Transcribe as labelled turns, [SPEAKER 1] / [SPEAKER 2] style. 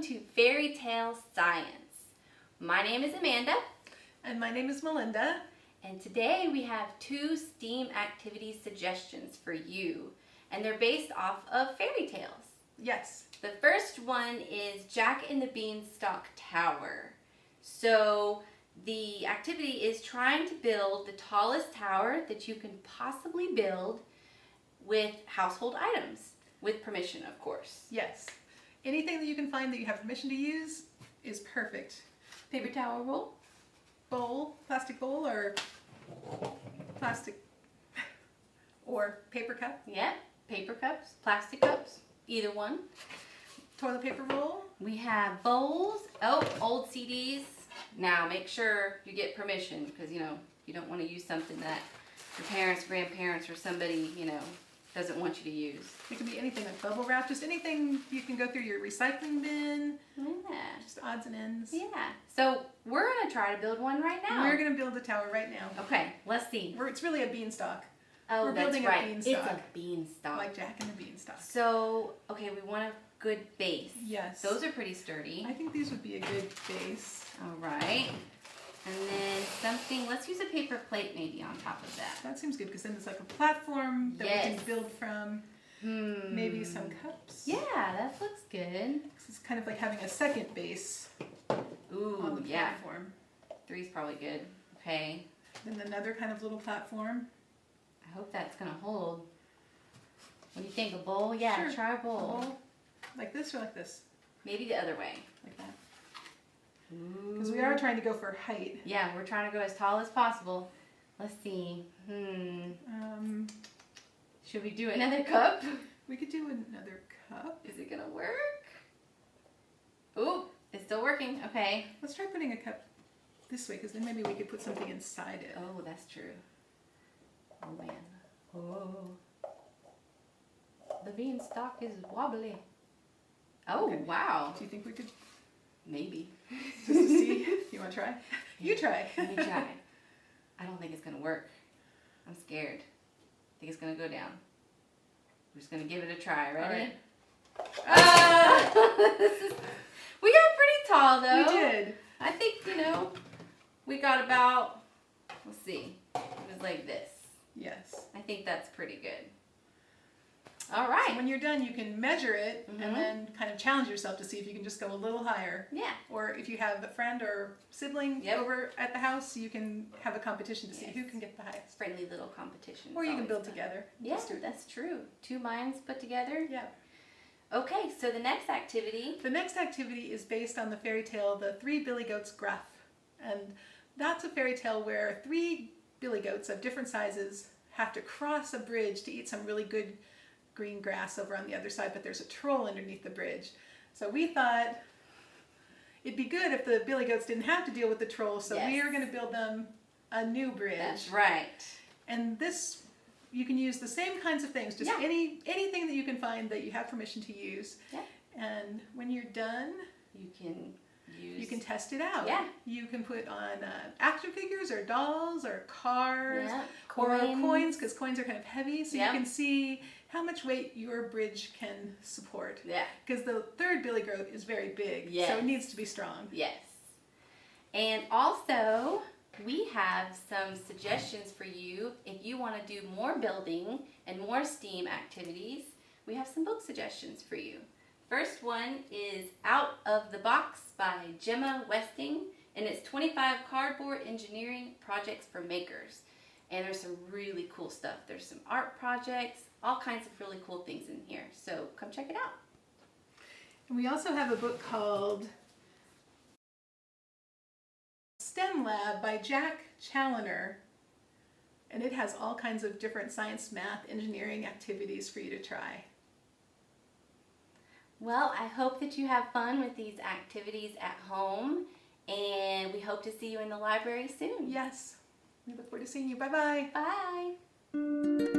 [SPEAKER 1] welcome to Fairy Tale Science. My name is Amanda.
[SPEAKER 2] And my name is Melinda.
[SPEAKER 1] And today we have 2 STEAM activity suggestions for you. And they're based off of fairy tales.
[SPEAKER 2] Yes.
[SPEAKER 1] The first one is Jack and the Beanstalk Tower. So the activity is trying to build the tallest tower that you can possibly build with household items. With permission, of course.
[SPEAKER 2] Yes. Anything that you can find that you have permission to use is perfect.
[SPEAKER 1] Paper towel roll.
[SPEAKER 2] Bowl, plastic bowl, or plastic or paper cup.
[SPEAKER 1] Yeah, paper cups, plastic cups, either one.
[SPEAKER 2] Toilet paper roll.
[SPEAKER 1] We have bowls. Oh, old CDs. Now make sure you get permission because, you don't want to use something that your parents, grandparents, or somebody, doesn't want you to use.
[SPEAKER 2] It can be anything like bubble wrap, just anything you can go through your recycling bin.
[SPEAKER 1] Yeah.
[SPEAKER 2] Just odds and ends.
[SPEAKER 1] Yeah. So we're going to try to build one right now.
[SPEAKER 2] We're going to build a tower right now.
[SPEAKER 1] Okay, let's see.
[SPEAKER 2] It's really a beanstalk.
[SPEAKER 1] Oh,
[SPEAKER 2] We're
[SPEAKER 1] that's
[SPEAKER 2] building
[SPEAKER 1] right.
[SPEAKER 2] a beanstalk.
[SPEAKER 1] It's a beanstalk.
[SPEAKER 2] Like Jack and the Beanstalk.
[SPEAKER 1] So, okay, we want a good base.
[SPEAKER 2] Yes.
[SPEAKER 1] Those are pretty sturdy.
[SPEAKER 2] I think these would be a good base.
[SPEAKER 1] All right. And then something, let's use a paper plate maybe on top of that.
[SPEAKER 2] That seems good because then it's like a platform that we
[SPEAKER 1] Yes.
[SPEAKER 2] can build from. Maybe some cups.
[SPEAKER 1] Yeah, that looks good.
[SPEAKER 2] It's kind of like having a second base
[SPEAKER 1] Ooh,
[SPEAKER 2] on the
[SPEAKER 1] yeah.
[SPEAKER 2] platform.
[SPEAKER 1] 3's probably good. Okay.
[SPEAKER 2] Then another kind of little platform.
[SPEAKER 1] I hope that's going to hold. What do you think? A bowl? Yeah,
[SPEAKER 2] Sure.
[SPEAKER 1] try a bowl.
[SPEAKER 2] A bowl. Like this or like this?
[SPEAKER 1] Maybe the other way.
[SPEAKER 2] Like that. Because we are trying to go for height.
[SPEAKER 1] Yeah, we're trying to go as tall as possible. Let's see. Should we do another cup?
[SPEAKER 2] We could do another cup.
[SPEAKER 1] Is it going to work? Ooh, it's still working. Okay.
[SPEAKER 2] Let's try putting a cup this way because then maybe we could put something inside it.
[SPEAKER 1] Oh, that's true. Oh, man. Oh. The beanstalk is wobbly. Oh,
[SPEAKER 2] Okay.
[SPEAKER 1] wow.
[SPEAKER 2] Do you think we could,
[SPEAKER 1] Maybe.
[SPEAKER 2] just to see? You want to try? You try.
[SPEAKER 1] Let me try. I don't think it's going to work. I'm scared. I think it's going to go down. We're just going to give it a try. Ready?
[SPEAKER 2] All right.
[SPEAKER 1] We got pretty tall, though.
[SPEAKER 2] We did.
[SPEAKER 1] I think, we got about, let's see, it was like this.
[SPEAKER 2] Yes.
[SPEAKER 1] I think that's pretty good. All right.
[SPEAKER 2] So when you're done, you can measure it
[SPEAKER 1] Mhm.
[SPEAKER 2] and then kind of challenge yourself to see if you can just go a little higher.
[SPEAKER 1] Yeah.
[SPEAKER 2] Or if you have a friend or sibling
[SPEAKER 1] Yep.
[SPEAKER 2] over at the house, you can have a competition to see
[SPEAKER 1] Yes.
[SPEAKER 2] who can get the highest.
[SPEAKER 1] Friendly little competition.
[SPEAKER 2] Or you can
[SPEAKER 1] Always
[SPEAKER 2] build
[SPEAKER 1] fun.
[SPEAKER 2] together.
[SPEAKER 1] Yeah,
[SPEAKER 2] Just do it.
[SPEAKER 1] that's true. 2 minds put together.
[SPEAKER 2] Yeah.
[SPEAKER 1] Okay, so the next activity.
[SPEAKER 2] The next activity is based on the fairy tale, The 3 Billy Goats Gruff. And that's a fairy tale where 3 billy goats of different sizes have to cross a bridge to eat some really good green grass over on the other side, but there's a troll underneath the bridge. So we thought it'd be good if the billy goats didn't have to deal with the troll, so we
[SPEAKER 1] Yes.
[SPEAKER 2] are going to build them a new bridge.
[SPEAKER 1] That's right.
[SPEAKER 2] And this, you can use the same kinds of things, just
[SPEAKER 1] Yeah.
[SPEAKER 2] anything that you can find that you have permission to use.
[SPEAKER 1] Yeah.
[SPEAKER 2] And when you're done,
[SPEAKER 1] You can use.
[SPEAKER 2] you can test it out.
[SPEAKER 1] Yeah.
[SPEAKER 2] You can put on action figures or dolls or cars
[SPEAKER 1] Yeah.
[SPEAKER 2] or coins, because coins are kind of heavy, so
[SPEAKER 1] Yeah.
[SPEAKER 2] you can see how much weight your bridge can support.
[SPEAKER 1] Yeah.
[SPEAKER 2] Because the 3rd billy goat is very big, so
[SPEAKER 1] Yes.
[SPEAKER 2] it needs to be strong.
[SPEAKER 1] Yes. And also, we have some suggestions for you if you want to do more building and more STEAM activities. We have some book suggestions for you. First one is Out of the Box by Gemma Westing, and it's 25 cardboard engineering projects for makers. And there's some really cool stuff. There's some art projects, all kinds of really cool things in here. So come check it out.
[SPEAKER 2] And we also have a book called STEM Lab by Jack Challoner, and it has all kinds of different science, math, engineering activities for you to try.
[SPEAKER 1] Well, I hope that you have fun with these activities at home, and we hope to see you in the library soon.
[SPEAKER 2] Yes, we look forward to seeing you. Bye-bye.
[SPEAKER 1] Bye.